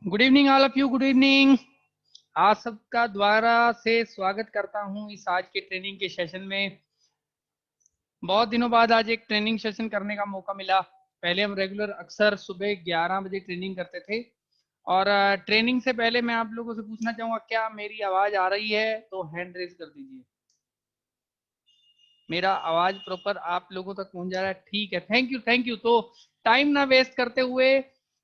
Good evening all of you. Good evening. आप सबका द्वारा से स्वागत करता हूं इस आज के ट्रेनिंग के सेशन में। बहुत दिनों बाद आज एक ट्रेनिंग सेशन करने का मौका मिला। पहले हम रेगुलर अक्सर सुबह 11 बजे ट्रेनिंग करते थे और ट्रेनिंग से पहले मैं आप लोगों से पूछना चाहूंगा, क्या मेरी आवाज आ रही है? तो हैंड रेज कर दीजिए। मेरा आवाज प्रॉपर आप लोगों तक पहुंच जा रहा है? ठीक है, थैंक यू थैंक यू। तो टाइम ना वेस्ट करते हुए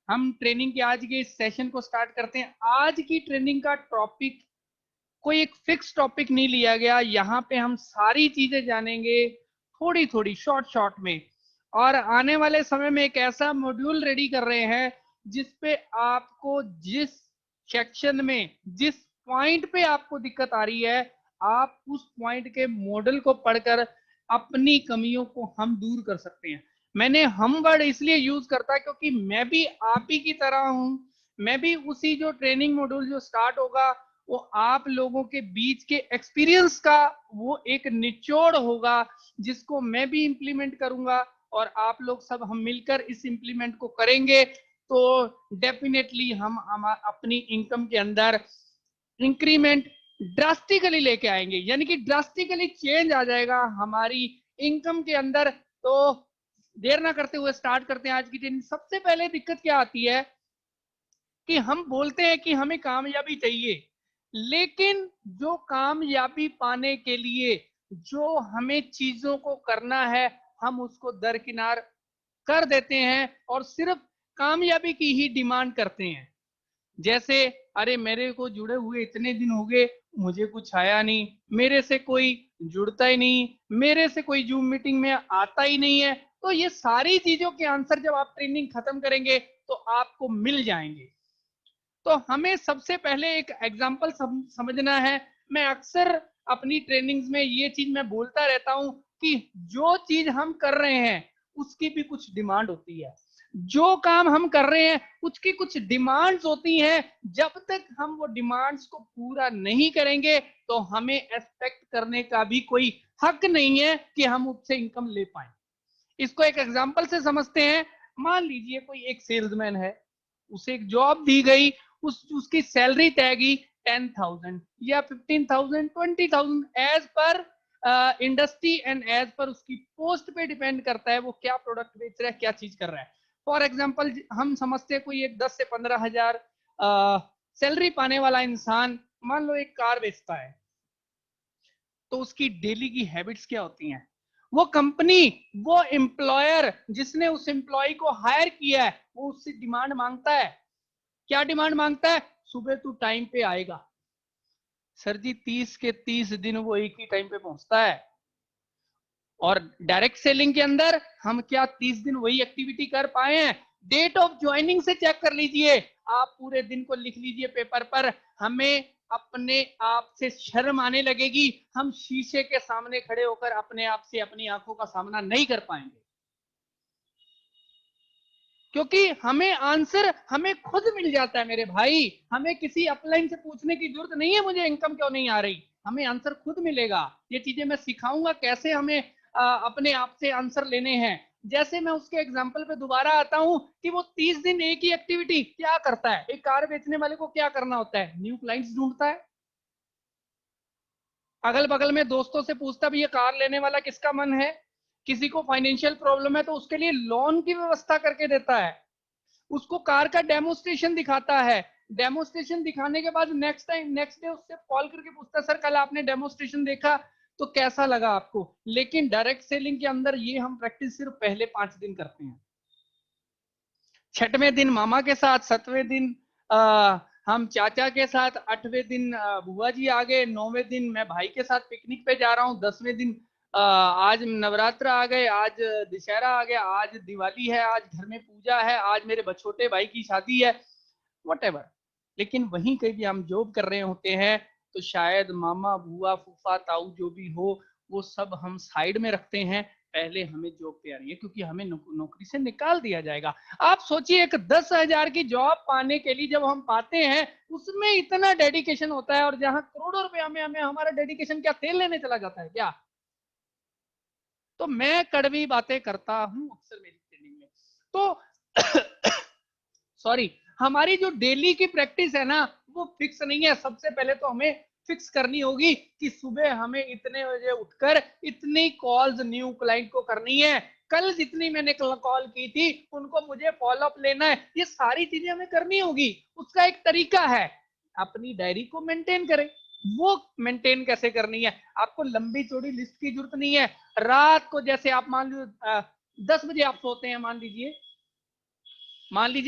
हम ट्रेनिंग के आज के इस सेशन को स्टार्ट करते हैं। आज की ट्रेनिंग का टॉपिक कोई एक फिक्स टॉपिक नहीं लिया गया। यहाँ पे हम सारी चीजें जानेंगे थोड़ी थोड़ी शॉर्ट शॉर्ट में, और आने वाले समय में एक ऐसा मॉड्यूल रेडी कर रहे हैं जिसपे आपको जिस सेक्शन में जिस पॉइंट पे आपको दिक्कत आ रही है, आप उस पॉइंट के मॉडल को पढ़कर अपनी कमियों को हम दूर कर सकते हैं। मैंने हम वर्ड इसलिए यूज करता है क्योंकि मैं भी आप ही की तरह हूं। मैं भी उसी जो ट्रेनिंग मॉड्यूल जो स्टार्ट होगा वो आप लोगों के बीच के एक्सपीरियंस का वो एक निचोड़ होगा जिसको मैं भी इंप्लीमेंट करूंगा और आप लोग सब हम मिलकर इस इंप्लीमेंट को करेंगे। तो डेफिनेटली हम अपनी इनकम के अंदर इंक्रीमेंट ड्रास्टिकली लेके आएंगे, यानी कि ड्रास्टिकली चेंज आ जाएगा हमारी इनकम के अंदर। तो देर ना करते हुए स्टार्ट करते हैं आज की ट्रेनिंग। सबसे पहले दिक्कत क्या आती है कि हम बोलते हैं कि हमें कामयाबी चाहिए, लेकिन जो कामयाबी पाने के लिए जो हमें चीजों को करना है हम उसको दरकिनार कर देते हैं और सिर्फ कामयाबी की ही डिमांड करते हैं। जैसे अरे मेरे को जुड़े हुए इतने दिन हो गए, मुझे कुछ आया नहीं, मेरे से कोई जुड़ता ही नहीं, मेरे से कोई जूम मीटिंग में आता ही नहीं है। तो ये सारी चीजों के आंसर जब आप ट्रेनिंग खत्म करेंगे तो आपको मिल जाएंगे। तो हमें सबसे पहले एक एग्जाम्पल समझना है। मैं अक्सर अपनी ट्रेनिंग्स में ये चीज मैं बोलता रहता हूं कि जो चीज हम कर रहे हैं उसकी भी कुछ डिमांड होती है। जो काम हम कर रहे हैं उसकी कुछ डिमांड्स होती हैं। जब तक हम वो डिमांड्स को पूरा नहीं करेंगे तो हमें एक्सपेक्ट करने का भी कोई हक नहीं है कि हम उससे इनकम ले पाए। इसको एक एग्जाम्पल से समझते हैं। मान लीजिए कोई एक सेल्समैन है, उसे एक जॉब दी गई, उसकी सैलरी तय की 10,000 या 15,000 20,000 as per industry and as per उसकी पोस्ट पे डिपेंड करता है वो क्या प्रोडक्ट बेच रहा है, क्या चीज कर रहा है। फॉर एग्जाम्पल हम समझते हैं कोई एक 10 से 15,000 सैलरी पाने वाला इंसान मान लो एक कार बेचता है, तो उसकी डेली की हैबिट्स क्या होती हैं? वो कंपनी, वो एम्प्लॉयर जिसने उस एम्प्लॉय को हायर किया है वो उससे डिमांड मांगता है। क्या डिमांड मांगता है? सुबह तू टाइम पे आएगा। सर जी 30 के 30 दिन वो एक ही टाइम पे पहुंचता है। और डायरेक्ट सेलिंग के अंदर हम क्या 30 दिन वही एक्टिविटी कर पाए हैं? डेट ऑफ ज्वाइनिंग से चेक कर लीजिए, आप पूरे दिन को लिख लीजिए पेपर पर। हमें अपने आप से शर्म आने लगेगी, हम शीशे के सामने खड़े होकर अपने आप से अपनी आंखों का सामना नहीं कर पाएंगे, क्योंकि हमें आंसर हमें खुद मिल जाता है मेरे भाई। हमें किसी अपलाइन से पूछने की जरूरत नहीं है मुझे इनकम क्यों नहीं आ रही, हमें आंसर खुद मिलेगा। ये चीजें मैं सिखाऊंगा कैसे हमें अपने आप से आंसर लेने हैं। जैसे मैं उसके एग्जाम्पल पे दोबारा आता हूं कि वो 30 दिन एक ही एक्टिविटी क्या करता है। एक कार बेचने वाले को क्या करना होता है? न्यू क्लाइंट्स ढूंढता है, अगल बगल में दोस्तों से पूछता भी ये कार लेने वाला किसका मन है। किसी को फाइनेंशियल प्रॉब्लम है तो उसके लिए लोन की व्यवस्था करके देता है, उसको कार का डेमोस्ट्रेशन दिखाता है। डेमोस्ट्रेशन दिखाने के बाद नेक्स्ट डे उससे कॉल करके पूछता है सर कल आपने डेमोस्ट्रेशन देखा तो कैसा लगा आपको। लेकिन डायरेक्ट सेलिंग के अंदर ये हम प्रैक्टिस सिर्फ पहले 5 दिन करते हैं। छठवें दिन मामा के साथ, 7वें दिन हम चाचा के साथ, 8वें दिन बुआ जी आ गए, 9वें दिन मैं भाई के साथ पिकनिक पे जा रहा हूँ, 10वें दिन आज नवरात्र आ गए, आज दशहरा आ गया, आज दिवाली है, आज घर में पूजा है, आज मेरे छोटे भाई की शादी है, वट। लेकिन वहीं कहीं भी हम जॉब कर रहे होते हैं तो शायद मामा बुआ फूफा ताऊ जो भी हो वो सब हम साइड में रखते हैं। पहले हमें जॉब तैयारी है क्योंकि हमें नौकरी से निकाल दिया जाएगा। आप सोचिए एक 10,000 की जॉब पाने के लिए जब हम पाते हैं उसमें इतना डेडिकेशन होता है, और जहां करोड़ों रुपए हमें हमारा डेडिकेशन क्या तेल लेने चला जाता है क्या? तो मैं कड़वी बातें करता हूं अक्सर मेरी ट्रेनिंग में। तो सॉरी, हमारी जो डेली की प्रैक्टिस है ना वो फिक्स नहीं है। सबसे पहले तो हमें फिक्स करनी होगी कि सुबह हमें इतने बजे उठकर इतनी कॉल्स न्यू क्लाइंट को करनी है, कल जितनी मैंने कॉल की थी उनको मुझे फॉलो अप लेना है। ये सारी चीजें हमें करनी होगी। उसका एक तरीका है, अपनी डायरी को मेंटेन करें। वो मेंटेन कैसे करनी है? आपको लंबी चौड़ी लिस्ट की जरूरत नहीं है। रात को जैसे आप मान लो 10 बजे आप सोते हैं, मान लीजिए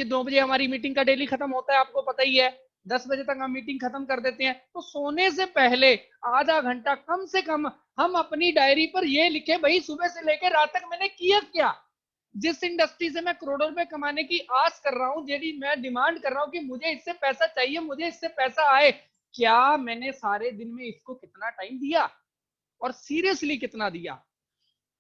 2 बजे हमारी मीटिंग का डेली खत्म होता है, आपको पता ही है। 10 बजे तक हम मीटिंग खत्म कर देते हैं। तो सोने से पहले आधा घंटा कम से कम हम अपनी डायरी पर ये लिखे, भाई सुबह से लेकर रात तक मैंने किया क्या। जिस इंडस्ट्री से मैं करोड़ों रुपए कमाने की आस कर रहा हूं, यदि मैं डिमांड कर रहा हूं कि मुझे इससे पैसा चाहिए, मुझे इससे पैसा आए, क्या मैंने सारे दिन में इसको कितना टाइम दिया और सीरियसली कितना दिया।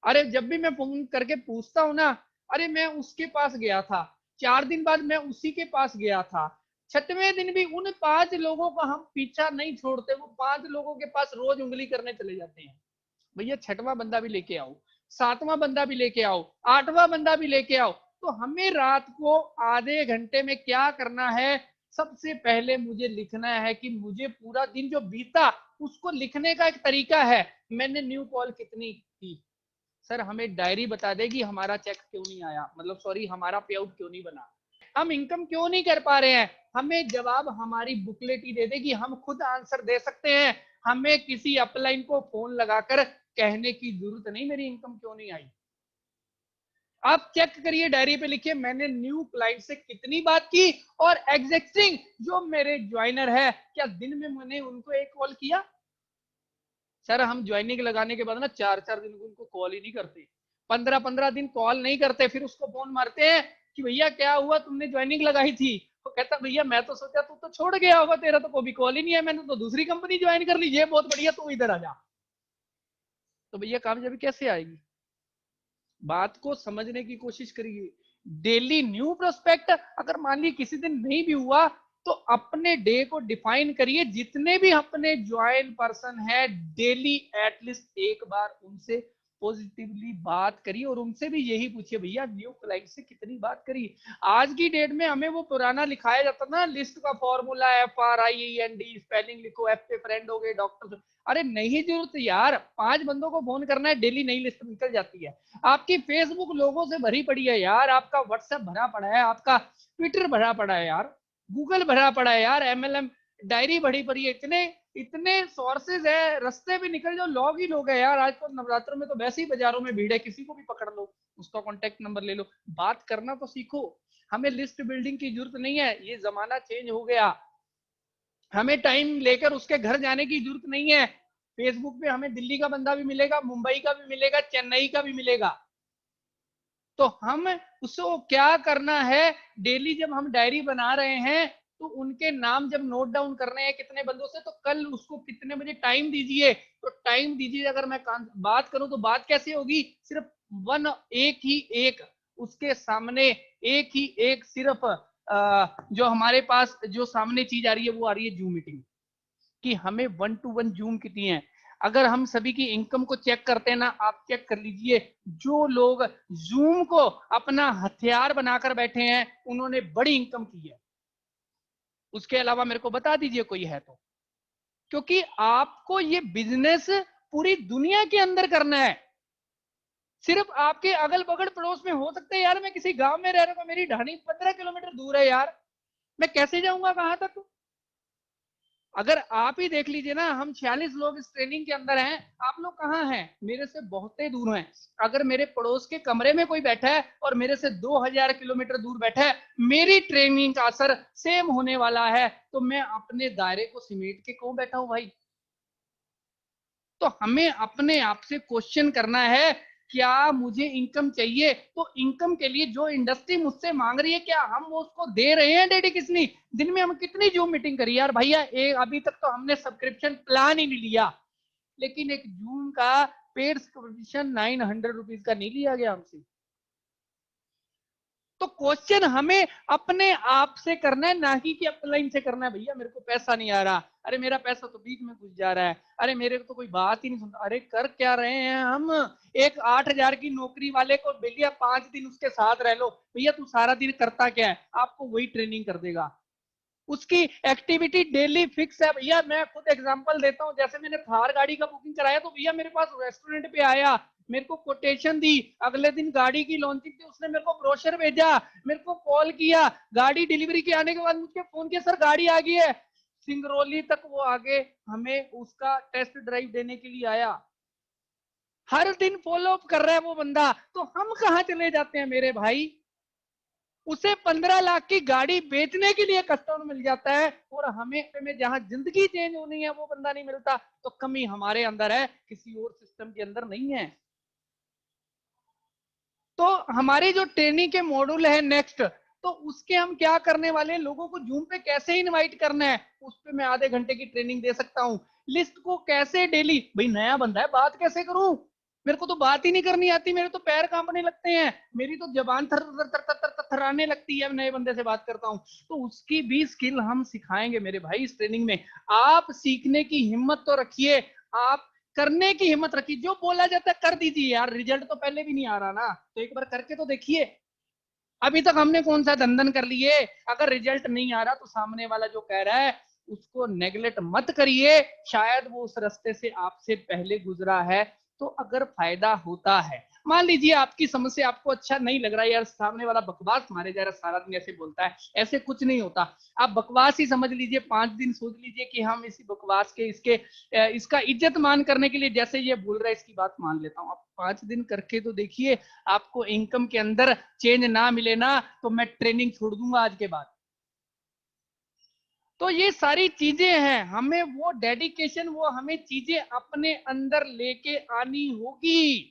अरे जब भी मैं फोन करके पूछता हूं ना, अरे मैं उसके पास गया था, 4 दिन बाद मैं उसी के पास गया था, 6वें दिन भी उन 5 लोगों का हम पीछा नहीं छोड़ते। वो 5 लोगों के पास रोज उंगली करने चले जाते हैं। भैया 6वां बंदा भी लेके आओ, 7वां बंदा भी लेके आओ, 8वां बंदा भी लेके आओ। तो हमें रात को आधे घंटे में क्या करना है? सबसे पहले मुझे लिखना है कि मुझे पूरा दिन जो बीता उसको लिखने का एक तरीका है। मैंने न्यू कॉल कितनी की, सर हमें डायरी बता देगी हमारा चेक क्यों नहीं आया, मतलब सॉरी हमारा पे आउट क्यों नहीं बना, हम इनकम क्यों नहीं कर पा रहे हैं। हमें जवाब हमारी बुकलेट ही दे देगी, हम खुद आंसर दे सकते हैं। हमें किसी अपलाइन को फोन लगाकर कहने की जरूरत नहीं मेरी इनकम क्यों नहीं आई। आप चेक करिए, डायरी पे लिखिए मैंने न्यू क्लाइंट से कितनी बात की, और एग्जिस्टिंग जो मेरे ज्वाइनर है क्या दिन में मैंने उनको एक कॉल किया। सर हम ज्वाइनिंग लगाने के बाद ना 4-4 दिन उनको कॉल ही नहीं करते, 15-15 दिन कॉल नहीं करते, फिर उसको फोन मारते हैं कि भैया क्या हुआ, तुमने ज्वाइनिंग लगाई थी। वो कहता भैया मैं तो सोचा तू तो छोड़ गया होगा, तेरा तो कोई कॉल ही नहीं है, मैंने तो दूसरी कंपनी ज्वाइन कर ली, ये बहुत बढ़िया, तू इधर आ जा। तो भैया कामयाबी कैसे आएगी? बात को समझने की कोशिश करिए। डेली न्यू प्रोस्पेक्ट अगर मान लीजिए किसी दिन नहीं भी हुआ तो अपने डे को डिफाइन करिए। जितने भी अपने ज्वाइन पर्सन है डेली एटलीस्ट एक बार उनसे पॉजिटिवली बात करिए, और उनसे भी यही पूछिए भैया न्यू क्लाइंट से कितनी बात करी। आज की डेट में हमें वो पुराना लिखाया जाता ना लिस्ट का फॉर्मूला, FRIEND, स्पेलिंग लिखो, F पे फ्रेंड हो गए, डॉक्टर। अरे नहीं जरूरत यार, 5 बंदों को फोन करना है, डेली नई लिस्ट निकल जाती है। आपकी फेसबुक लोगों से भरी पड़ी है यार, आपका व्हाट्सएप भरा पड़ा है, आपका ट्विटर भरा पड़ा है यार, गूगल भरा पड़ा है यार, MLM डायरी भरी पड़ी है, इतने इतने सोर्सेज है, रास्ते पे निकल जाओ, लॉग ही लोग है यार। आज तो नवरात्र में तो वैसे ही बाजारों में भीड़ है, किसी को भी पकड़ लो, उसका कॉन्टेक्ट नंबर ले लो, बात करना तो सीखो। हमें लिस्ट बिल्डिंग की जरूरत नहीं है, ये जमाना चेंज हो गया। हमें टाइम लेकर उसके घर जाने की जरूरत नहीं है। फेसबुक पे हमें दिल्ली का बंदा भी मिलेगा, मुंबई का भी मिलेगा, चेन्नई का भी मिलेगा। तो हम उसको क्या करना है, डेली जब हम डायरी बना रहे हैं तो उनके नाम जब नोट डाउन करने हैं कितने बंदों से, तो कल उसको कितने बजे टाइम दीजिए, तो टाइम दीजिए। अगर मैं बात करूं तो बात कैसे होगी, सिर्फ एक ही एक उसके सामने, एक ही एक सिर्फ जो हमारे पास जो सामने चीज आ रही है वो आ रही है जूम मीटिंग, कि हमें 1-to-1 जूम कितनी है। अगर हम सभी की इनकम को चेक करते हैं ना, आप चेक कर लीजिए, जो लोग जूम को अपना हथियार बनाकर बैठे हैं उन्होंने बड़ी इनकम की है। उसके अलावा मेरे को बता दीजिए कोई है तो, क्योंकि आपको ये बिजनेस पूरी दुनिया के अंदर करना है। सिर्फ आपके अगल बगल पड़ोस में हो सकते हैं यार, मैं किसी गांव में रह रहा हूं, मेरी ढाणी 15 किलोमीटर दूर है यार, मैं कैसे जाऊंगा कहां तक। अगर आप ही देख लीजिए ना, हम 46 लोग इस ट्रेनिंग के अंदर हैं, आप लोग कहाँ हैं, मेरे से बहुत ही दूर हैं। अगर मेरे पड़ोस के कमरे में कोई बैठा है और मेरे से 2000 किलोमीटर दूर बैठा है, मेरी ट्रेनिंग का असर सेम होने वाला है, तो मैं अपने दायरे को सिमेट के क्यों बैठा हूं भाई। तो हमें अपने आप से क्वेश्चन करना है, क्या मुझे इनकम चाहिए, तो इनकम के लिए जो इंडस्ट्री मुझसे मांग रही है क्या हम वो उसको दे रहे हैं डेडी कितनी। दिन में हम कितनी जूम मीटिंग करी यार भैया, अभी तक तो हमने सब्सक्रिप्शन प्लान ही नहीं लिया, लेकिन एक जूम का पेड सब्सक्रिप्शन 900 रुपीज का नहीं लिया गया हमसे। तो क्वेश्चन हमें अपने आप से करना है, ना ही कि अपलाइन से करना है, भैया मेरे को पैसा नहीं आ रहा, अरे मेरा पैसा तो बीच में घुस जा रहा है, अरे मेरे को तो कोई बात ही नहीं सुनता। अरे कर क्या रहे हैं हम? एक 8,000 की नौकरी वाले को भैया 5 दिन उसके साथ रह लो, भैया तू सारा दिन करता क्या है, आपको वही ट्रेनिंग कर देगा। उसकी एक्टिविटी डेली फिक्स है भैया। मैं खुद एग्जांपल देता हूं, जैसे मैंने थार गाड़ी का बुकिंग कराया तो भैया मेरे पास रेस्टोरेंट पे आया, मेरे को कोटेशन दी, अगले दिन गाड़ी की लॉन्चिंग थी, उसने मेरे को ब्रोशर भेजा, मेरे को कॉल किया, गाड़ी डिलीवरी के आने के बाद मुझे फोन किया, सर गाड़ी आ गई है। सिंगरौली तक वो आगे हमें उसका टेस्ट ड्राइव देने के लिए आया। हर दिन फॉलो अप कर रहा है वो बंदा, तो हम कहां चले जाते हैं मेरे भाई? उसे 15 लाख की गाड़ी बेचने के लिए कस्टमर मिल जाता है, और हमें जहां जिंदगी चेंज होनी है वो बंदा नहीं मिलता। तो कमी हमारे अंदर है, किसी और सिस्टम के अंदर नहीं है। तो हमारी जो ट्रेनिंग के मॉड्यूल है नेक्स्ट, तो उसके हम क्या करने वाले हैं, लोगों को जूम पे कैसे इनवाइट करना है, उस पर मैं आधे घंटे की ट्रेनिंग दे सकता हूं। लिस्ट को कैसे डेली, भाई नया बंदा है बात कैसे करूं, मेरे को तो बात ही नहीं करनी आती, मेरे तो पैर कांपने लगते हैं, मेरी तो जबान थर थर थर थर थर थराने लगती है नए बंदे से बात करता हूं। तो उसकी भी स्किल हम सिखाएंगे मेरे भाई इस ट्रेनिंग में। आप सीखने की हिम्मत तो रखिए, आप करने की हिम्मत रखिए, जो बोला जाता है कर दीजिए यार, रिजल्ट तो पहले भी नहीं आ रहा ना, तो एक बार करके तो देखिए। अभी तक हमने कौन सा धंधन कर लिए? अगर रिजल्ट नहीं आ रहा तो सामने वाला जो कह रहा है उसको नेगलेक्ट मत करिए, शायद वो उस रास्ते से आपसे पहले गुजरा है, तो अगर फायदा होता है। मान लीजिए आपकी समस्या, आपको अच्छा नहीं लग रहा है यार, सामने वाला बकवास मारे जा रहा सारा दिन ऐसे बोलता है, ऐसे कुछ नहीं होता। आप बकवास ही समझ लीजिए, 5 दिन सोच लीजिए कि हम इसी बकवास के इसके इसका इज्जत मान करने के लिए, जैसे ये बोल रहा है इसकी बात मान लेता हूँ। आप 5 दिन करके तो देखिए, आपको इनकम के अंदर चेंज ना मिले ना, तो मैं ट्रेनिंग छोड़ दूंगा आज के बाद। तो ये सारी चीजें हैं, हमें वो डेडिकेशन, वो हमें चीजें अपने अंदर लेके आनी होगी।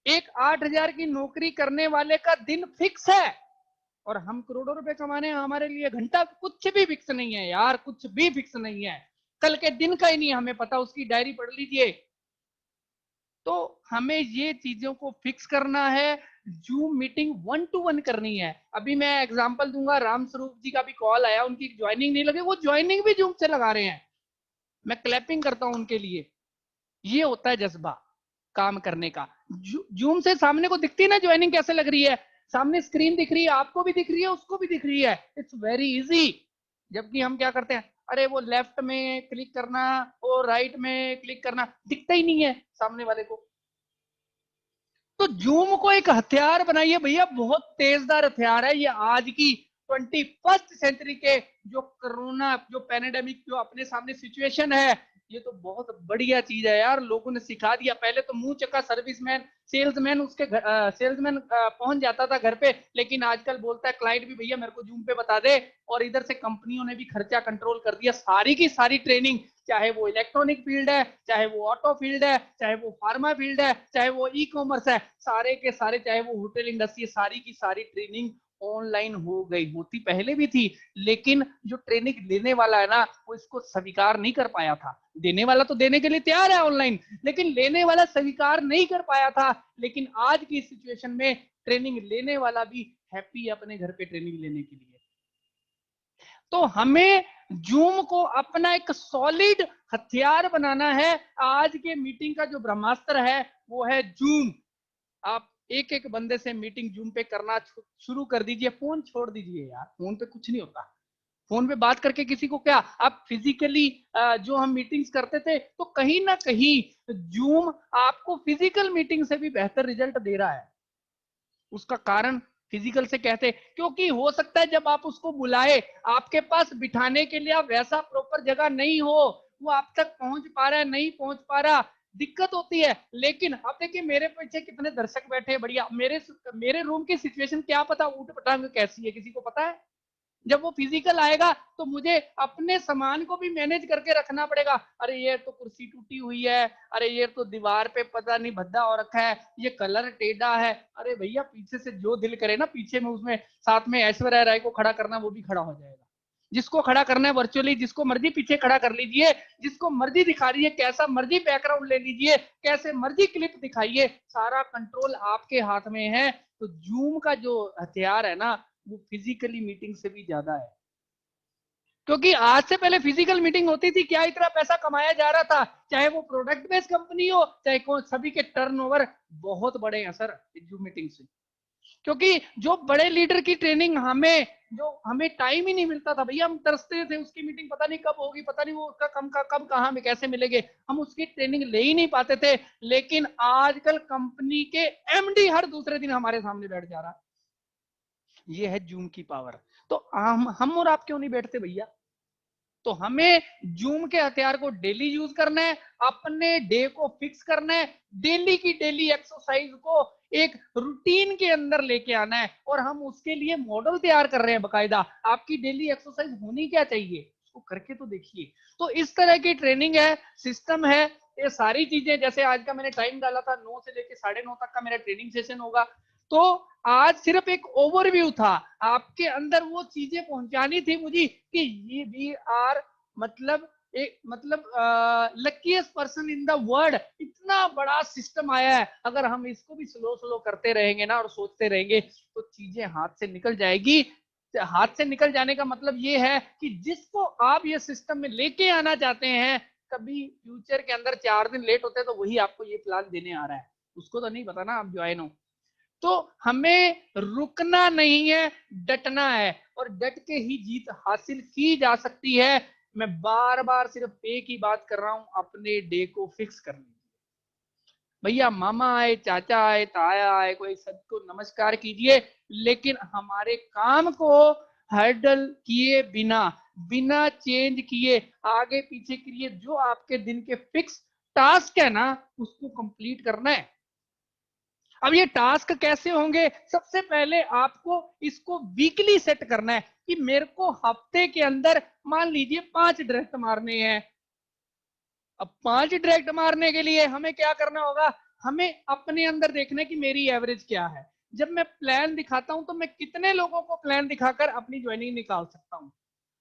एक 8,000 की नौकरी करने वाले का दिन फिक्स है, और हम करोड़ों रुपए कमाने हैं, हमारे लिए घंटा कुछ भी फिक्स नहीं है यार, कुछ भी फिक्स नहीं है। कल के दिन का ही नहीं हमें पता, उसकी डायरी पढ़ लीजिए। तो हमें ये चीजों को फिक्स करना है। जूम मीटिंग 1-to-1 करनी है। अभी मैं एग्जांपल दूंगा, राम स्वरूप जी का भी कॉल आया, उनकी ज्वाइनिंग नहीं लगी, वो ज्वाइनिंग भी जूम से लगा रहे हैं, मैं क्लैपिंग करता हूं उनके लिए। ये होता है जज्बा काम करने का। जूम से सामने को दिखती है ना ज्वाइनिंग कैसे लग रही है, सामने स्क्रीन दिख रही है, आपको भी दिख रही है, उसको भी दिख रही है, इट्स वेरी इजी। जबकि हम क्या करते हैं, अरे वो लेफ्ट में क्लिक करना और राइट में क्लिक करना, दिखता ही नहीं है सामने वाले को। तो जूम को एक हथियार बनाइए भैया, बहुत तेजदार हथियार है ये। आज की 21st सेंचुरी के जो कोरोना, जो पैंडेमिक, जो अपने सामने सिचुएशन है, ये तो बहुत बढ़िया चीज है यार। लोगों ने सिखा दिया, पहले तो मुंह चक्का सर्विसमैन, सेल्समैन उसके सेल्समैन पहुंच जाता था घर पे, लेकिन आजकल बोलता है क्लाइंट भी, भैया मेरे को जूम पे बता दे। और इधर से कंपनियों ने भी खर्चा कंट्रोल कर दिया, सारी की सारी ट्रेनिंग, चाहे वो इलेक्ट्रॉनिक फील्ड है, चाहे वो ऑटो फील्ड है, चाहे वो फार्मा फील्ड है, चाहे वो ई कॉमर्स है, सारे के सारे, चाहे वो होटल इंडस्ट्री, सारी की सारी ट्रेनिंग ऑनलाइन हो गई। होती पहले भी थी, लेकिन जो ट्रेनिंग लेने वाला है ना, वो इसको स्वीकार नहीं कर पाया था। देने वाला तो देने के लिए तैयार है ऑनलाइन, लेकिन लेने वाला स्वीकार नहीं कर पाया था। लेकिन आज की सिचुएशन में ट्रेनिंग लेने वाला भी हैप्पी है अपने घर पे ट्रेनिंग लेने के लिए। तो हमें जूम को अपना एक सॉलिड हथियार बनाना है। आज के मीटिंग का जो ब्रह्मास्त्र है वो है जूम। आप एक एक बंदे से मीटिंग जूम पे करना शुरू कर दीजिए, फोन छोड़ दीजिए यार, फोन पे कुछ नहीं होता। फोन पे बात करके किसी को क्या, आप फिजिकली जो हम मीटिंग्स करते थे, तो कहीं ना कहीं जूम आपको फिजिकल मीटिंग से भी बेहतर रिजल्ट दे रहा है। उसका कारण फिजिकल से कहते, क्योंकि हो सकता है जब आप उसको बुलाए, आपके पास बिठाने के लिए आप वैसा प्रॉपर जगह नहीं हो, वो आप तक पहुंच पा रहा है नहीं पहुंच पा रहा, दिक्कत होती है। लेकिन आप देखिए मेरे पीछे कितने दर्शक बैठे हैं, बढ़िया। मेरे रूम की सिचुएशन क्या पता ऊट पटांग कैसी है, किसी को पता है? जब वो फिजिकल आएगा तो मुझे अपने सामान को भी मैनेज करके रखना पड़ेगा। अरे ये तो कुर्सी टूटी हुई है, अरे ये तो दीवार पे पता नहीं भद्दा हो रखा है, ये कलर टेढ़ा है। अरे भैया पीछे से जो दिल करे ना, पीछे में उसमें साथ में ऐश्वर्या राय को खड़ा करना, वो भी खड़ा हो जाएगा। जिसको खड़ा करना है वर्चुअली, जिसको मर्जी पीछे खड़ा कर लीजिए, जिसको मर्जी दिखा रही है, कैसा मर्जी बैकग्राउंड ले लीजिए, कैसे मर्जी क्लिप दिखाइए, सारा कंट्रोल आपके हाथ में है। तो जूम का जो हथियार है ना, वो फिजिकली मीटिंग से भी ज्यादा है। क्योंकि आज से पहले फिजिकल मीटिंग होती थी, क्या इतना पैसा कमाया जा रहा था, चाहे वो प्रोडक्ट बेस्ड कंपनी हो, चाहे कौन, सभी के टर्नओवर बहुत बड़े हैं सर जूम मीटिंग से। क्योंकि जो बड़े लीडर की ट्रेनिंग हमें टाइम ही नहीं मिलता था भैया, हम तरसते थे उसकी मीटिंग पता नहीं कब होगी, पता नहीं वो उसका कब कहाँ में कैसे मिलेंगे, हम उसकी ट्रेनिंग ले ही नहीं पाते थे। लेकिन आजकल कंपनी के एमडी हर दूसरे दिन हमारे सामने बैठ जा रहा है। ये है जूम की पावर। तो हम और आप क्यों नहीं बैठते भैया? तो हमें जूम के हथियार को डेली यूज करना है, अपने डे को फिक्स करना है, डेली की डेली एक्सरसाइज को एक रूटीन के अंदर लेके आना है, और हम उसके लिए मॉडल तैयार कर रहे हैं बकायदा। आपकी डेली एक्सरसाइज होनी क्या चाहिए, उसको करके तो देखिए। तो इस तरह की ट्रेनिंग है, सिस्टम है, ये सारी चीजें। जैसे आज का मैंने टाइम डाला था 9 से लेकर 9:30 तक का मेरा ट्रेनिंग सेशन होगा। तो आज सिर्फ एक ओवरव्यू था, आपके अंदर वो चीजें पहुंचानी थी मुझे कि ये वी आर मतलब एक luckiest person in the world. इतना बड़ा सिस्टम आया है, अगर हम इसको भी स्लो स्लो करते रहेंगे ना और सोचते रहेंगे तो चीजें हाथ से निकल जाएगी। हाथ से निकल जाने का मतलब ये है कि जिसको आप ये सिस्टम में लेके आना चाहते हैं, कभी फ्यूचर के अंदर 4 दिन लेट होते हैं तो वही आपको ये प्लान देने आ रहा है, उसको तो नहीं पता ना आप ज्वाइन हो। तो हमें रुकना नहीं है, डटना है, और डट के ही जीत हासिल की जा सकती है। मैं बार बार सिर्फ एक ही बात कर रहा हूं, अपने डे को फिक्स कर लीजिए भैया। मामा आए, चाचा आए, ताया आए, कोई सबको नमस्कार कीजिए, लेकिन हमारे काम को हर्डल किए बिना, बिना चेंज किए, आगे पीछे किए, जो आपके दिन के फिक्स टास्क है ना उसको कंप्लीट करना है। अब ये टास्क कैसे होंगे? सबसे पहले आपको इसको वीकली सेट करना है कि मेरे को हफ्ते के अंदर मान लीजिए 5 डायरेक्ट मारने हैं। अब 5 डायरेक्ट मारने के लिए हमें क्या करना होगा? हमें अपने अंदर देखना है कि मेरी एवरेज क्या है। जब मैं प्लान दिखाता हूं तो मैं कितने लोगों को प्लान दिखाकर अपनी ज्वाइनिंग निकाल सकता हूं।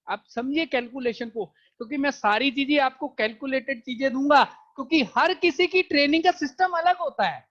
आप समझिए कैलकुलेशन को, क्योंकि मैं सारी चीजें आपको कैलकुलेटेड चीजें दूंगा, क्योंकि हर किसी की ट्रेनिंग का सिस्टम अलग होता है,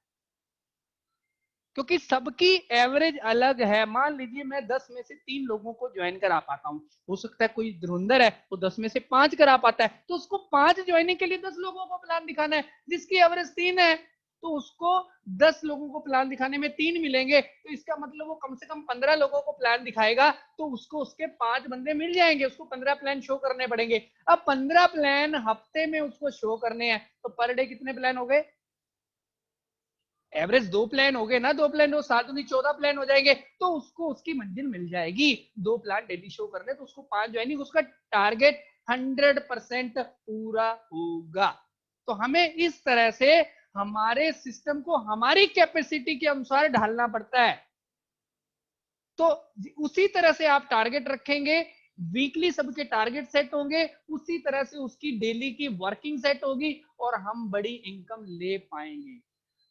क्योंकि सबकी एवरेज अलग है। मान लीजिए मैं 10 में से 3 लोगों को ज्वाइन करा पाता हूं, हो सकता है कोई धुरंधर है वो 10 में से 5 करा पाता है, तो उसको 5 ज्वाइनिंग के लिए 10 लोगों को प्लान दिखाना है। जिसकी एवरेज 3 है तो उसको 10 लोगों को प्लान दिखाने में 3 मिलेंगे, तो इसका मतलब वो कम से कम 15 लोगों को प्लान दिखाएगा, तो उसको उसके 5 बंदे मिल जाएंगे, उसको 15 प्लान शो करने पड़ेंगे। अब 15 प्लान हफ्ते में उसको शो करने हैं, तो पर डे कितने प्लान हो गए? एवरेज 2 प्लान हो गए ना, 2 प्लान हो 7 नहीं 14 प्लान हो जाएंगे, तो उसको उसकी मंजिल मिल जाएगी। 2 प्लान डेली शो कर ले तो उसको 5 ज्वाइनिंग, उसका टारगेट 100% पूरा होगा। तो हमें इस तरह से हमारे सिस्टम को हमारी कैपेसिटी के अनुसार ढालना पड़ता है। तो उसी तरह से आप टारगेट रखेंगे, वीकली सबके टारगेट सेट होंगे, उसी तरह से उसकी डेली की वर्किंग सेट होगी और हम बड़ी इनकम ले पाएंगे।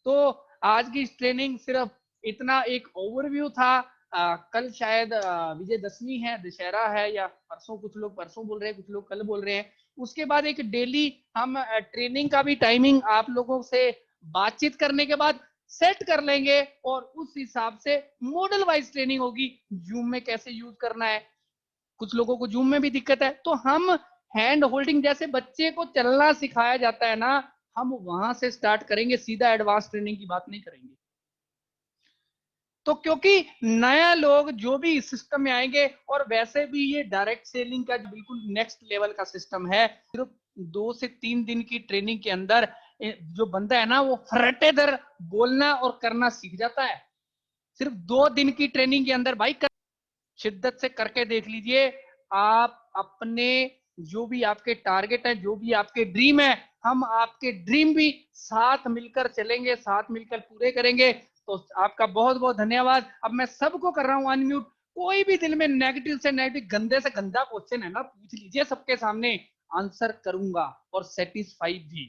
तो आज की ट्रेनिंग सिर्फ इतना एक ओवरव्यू था। कल शायद विजयदशमी है, दशहरा है, या परसों, कुछ लोग परसों बोल रहे हैं, कुछ लोग कल बोल रहे हैं। उसके बाद एक डेली हम ट्रेनिंग का भी टाइमिंग आप लोगों से बातचीत करने के बाद सेट कर लेंगे, और उस हिसाब से मॉडल वाइज ट्रेनिंग होगी। जूम में कैसे यूज करना है, कुछ लोगों को जूम में भी दिक्कत है, तो हम हैंड होल्डिंग, जैसे बच्चे को चलना सिखाया जाता है ना, हम वहां से स्टार्ट करेंगे, सीधा एडवांस ट्रेनिंग की बात नहीं करेंगे। तो क्योंकि नया लोग जो भी इस सिस्टम में आएंगे, और वैसे भी ये डायरेक्ट सेलिंग का बिल्कुल नेक्स्ट लेवल का सिस्टम है। सिर्फ 2 से 3 दिन की ट्रेनिंग के अंदर जो बंदा है ना वो फरटेदर बोलना और करना सीख जाता है। सिर्फ 2 दिन की ट्रेनिंग के अंदर भाई शिद्दत से करके देख लीजिए। आप अपने जो भी आपके टारगेट है, जो भी आपके ड्रीम है, हम आपके ड्रीम भी साथ मिलकर चलेंगे, साथ मिलकर पूरे करेंगे। तो आपका बहुत बहुत धन्यवाद। अब मैं सबको कर रहा हूं अनम्यूट। कोई भी दिल में नेगेटिव से नेगेटिव, गंदे से गंदा क्वेश्चन है ना, पूछ लीजिए सबके सामने, आंसर करूंगा और सेटिस्फाई भी।